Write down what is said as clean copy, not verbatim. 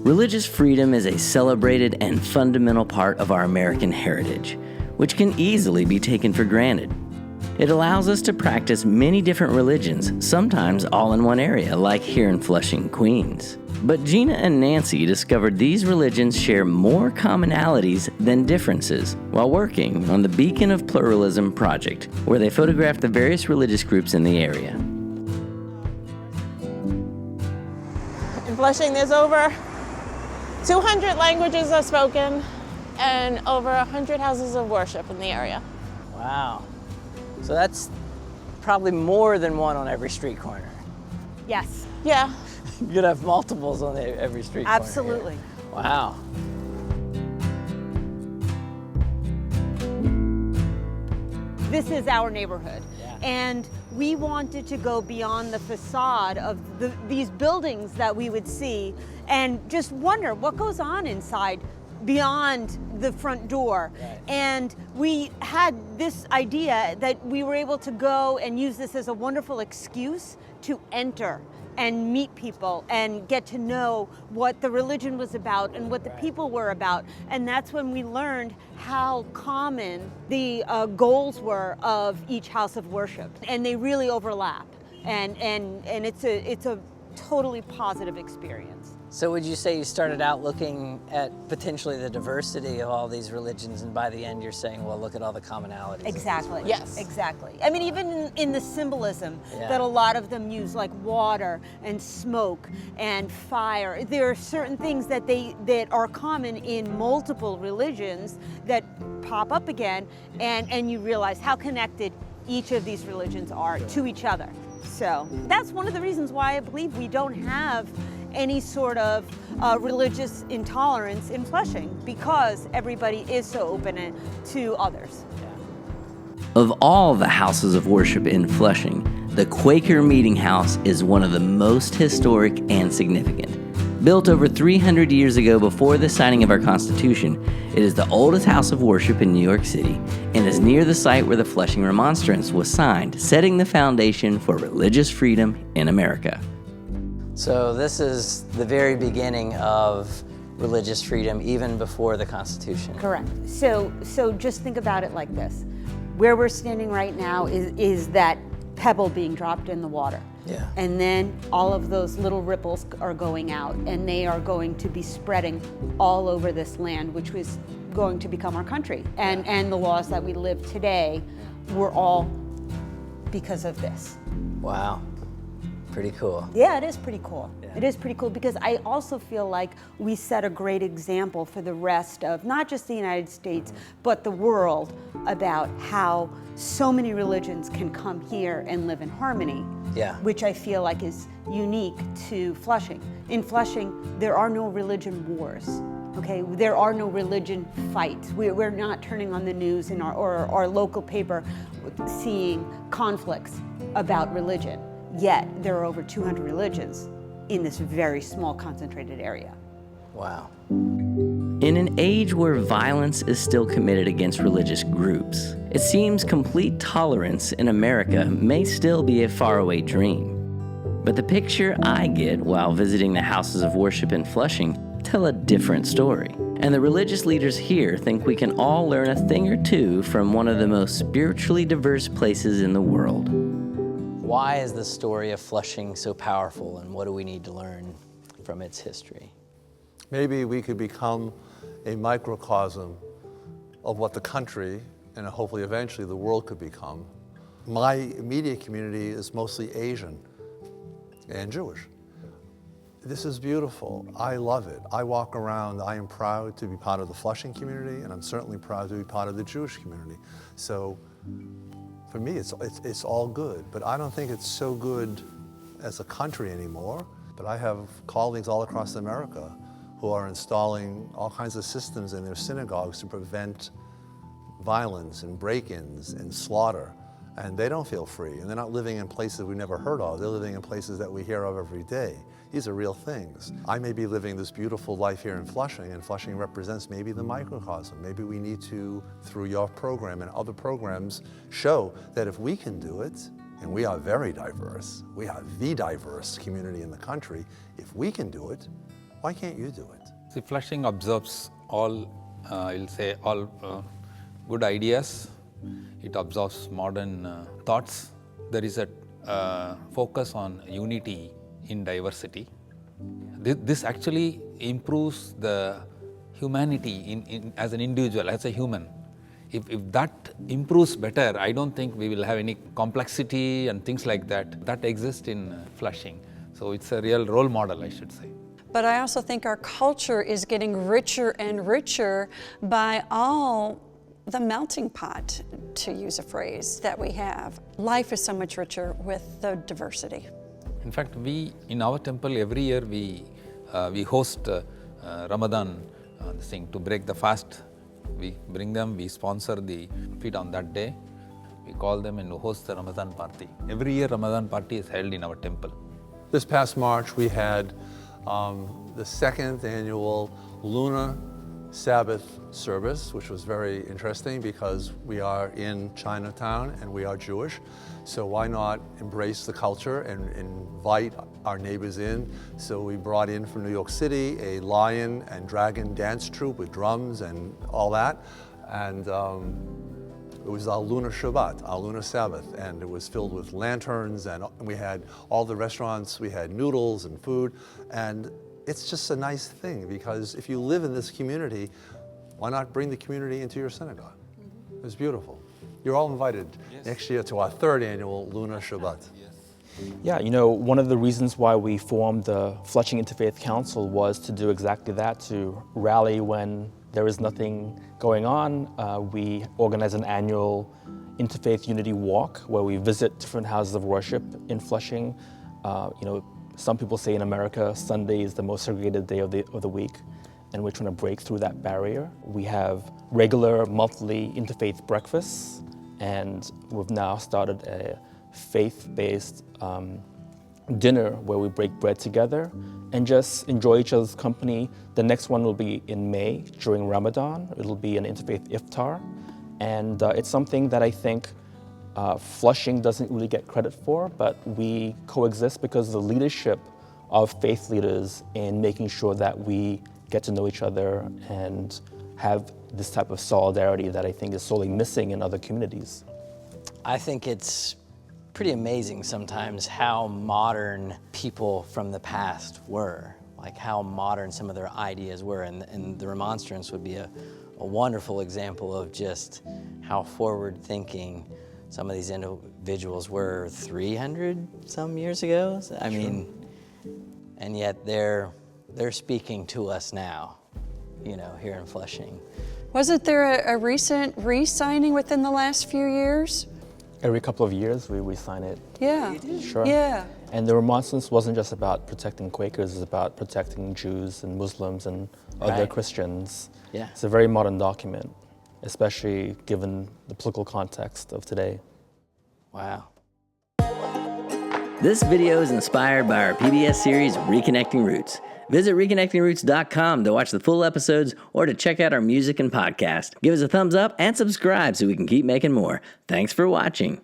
Religious freedom is a celebrated and fundamental part of our American heritage, which can easily be taken for granted. It allows us to practice many different religions, sometimes all in one area, like here in Flushing, Queens. But Gina and Nancy discovered these religions share more commonalities than differences while working on the Beacon of Pluralism project, where they photographed the various religious groups in the area. In Flushing, there's over 200 languages are spoken and over 100 houses of worship in the area. Wow. So that's probably more than one on every street corner. Yes. Yeah. You could have multiples on every street corner. Absolutely. Wow. This is our neighborhood. Yeah. And we wanted to go beyond the facade of these buildings that we would see and just wonder what goes on inside beyond the front door. Right. And we had this idea that we were able to go and use this as a wonderful excuse to enter and meet people and get to know what the religion was about and what the people were about. And that's when we learned how common the goals were of each house of worship. And they really overlap. And it's a totally positive experience. So would you say you started out looking at potentially the diversity of all these religions, and by the end you're saying, well, look at all the commonalities? Exactly. Yes. Exactly. I mean, even in the symbolism Yeah. that a lot of them use, like water and smoke and fire, there are certain things that are common in multiple religions that pop up again, and you realize how connected each of these religions are to each other. So that's one of the reasons why I believe we don't have any sort of religious intolerance in Flushing, because everybody is so open to others. Of all the houses of worship in Flushing, the Quaker Meeting House is one of the most historic and significant. Built over 300 years ago before the signing of our Constitution, it is the oldest house of worship in New York City and is near the site where the Flushing Remonstrance was signed, setting the foundation for religious freedom in America. So this is the very beginning of religious freedom, even before the Constitution. Correct. So just think about it like this. Where we're standing right now is that pebble being dropped in the water. Yeah. And then all of those little ripples are going out, and they are going to be spreading all over this land, which was going to become our country. And the laws that we live today were all because of this. Wow. Pretty cool. Yeah, it is pretty cool. Yeah. It is pretty cool because I also feel like we set a great example for the rest of not just the United States, but the world about how so many religions can come here and live in harmony. Yeah. Which I feel like is unique to Flushing. In Flushing, there are no religion wars. Okay, there are no religion fights. We're not turning on the news in our local paper seeing conflicts about religion. Yet there are over 200 religions in this very small concentrated area. Wow. In an age where violence is still committed against religious groups, it seems complete tolerance in America may still be a faraway dream. But the picture I get while visiting the houses of worship in Flushing tell a different story. And the religious leaders here think we can all learn a thing or two from one of the most spiritually diverse places in the world. Why is the story of Flushing so powerful, and what do we need to learn from its history? Maybe we could become a microcosm of what the country, and hopefully eventually the world, could become. My immediate community is mostly Asian and Jewish. This is beautiful. I love it. I walk around, I am proud to be part of the Flushing community, and I'm certainly proud to be part of the Jewish community. So for me, it's all good, but I don't think it's so good as a country anymore. But I have colleagues all across America who are installing all kinds of systems in their synagogues to prevent violence and break-ins and slaughter. And they don't feel free, and they're not living in places we never heard of. They're living in places that we hear of every day. These are real things. I may be living this beautiful life here in Flushing, and Flushing represents maybe the microcosm. Maybe we need to, through your program and other programs, show that if we can do it, and we are very diverse, we are the diverse community in the country, if we can do it, Why can't you do it? See, Flushing absorbs all, all good ideas. It absorbs modern thoughts. There is a focus on unity in diversity. This actually improves the humanity as an individual, as a human. If that improves better, I don't think we will have any complexity and things like that exist in Flushing. So it's a real role model, I should say. But I also think our culture is getting richer and richer by all the melting pot, to use a phrase, that we have. Life is so much richer with the diversity. In fact, we in our temple every year we host Ramadan this thing to break the fast. We bring them, we sponsor the feed on that day. We call them and host the Ramadan party. Every year Ramadan party is held in our temple. This past March, we had the second annual Lunar Sabbath service, which was very interesting because we are in Chinatown and we are Jewish. So why not embrace the culture and invite our neighbors in? So we brought in from New York City a lion and dragon dance troupe with drums and all that. And it was our lunar Shabbat, our lunar Sabbath, and it was filled with lanterns, and we had all the restaurants, we had noodles and food, and it's just a nice thing because if you live in this community, why not bring the community into your synagogue? It was beautiful. You're all invited next year to our third annual lunar Shabbat. Yeah, you know, one of the reasons why we formed the Flushing Interfaith Council was to do exactly that, to rally when there is nothing going on. We organize an annual Interfaith Unity Walk where we visit different houses of worship in Flushing. You know, some people say in America, Sunday is the most segregated day of the week, and we're trying to break through that barrier. We have regular monthly interfaith breakfasts, and we've now started a faith-based dinner where we break bread together and just enjoy each other's company. The next one will be in May during Ramadan. It'll be an interfaith iftar, and it's something that I think Flushing doesn't really get credit for, but we coexist because of the leadership of faith leaders in making sure that we get to know each other and have this type of solidarity that I think is sorely missing in other communities. I think it's pretty amazing sometimes how modern people from the past were, like how modern some of their ideas were, and the Remonstrance would be a wonderful example of just how forward-thinking some of these individuals were 300 some years ago. I mean, and yet they're speaking to us now, you know, here in Flushing. Wasn't there a recent re-signing within the last few years? Every couple of years we sign it. Yeah. Sure. Yeah. And the Remonstrance wasn't just about protecting Quakers, it's about protecting Jews and Muslims and other Right. Christians. Yeah. It's a very modern document, especially given the political context of today. Wow. This video is inspired by our PBS series, Reconnecting Roots. Visit reconnectingroots.com to watch the full episodes or to check out our music and podcast. Give us a thumbs up and subscribe so we can keep making more. Thanks for watching.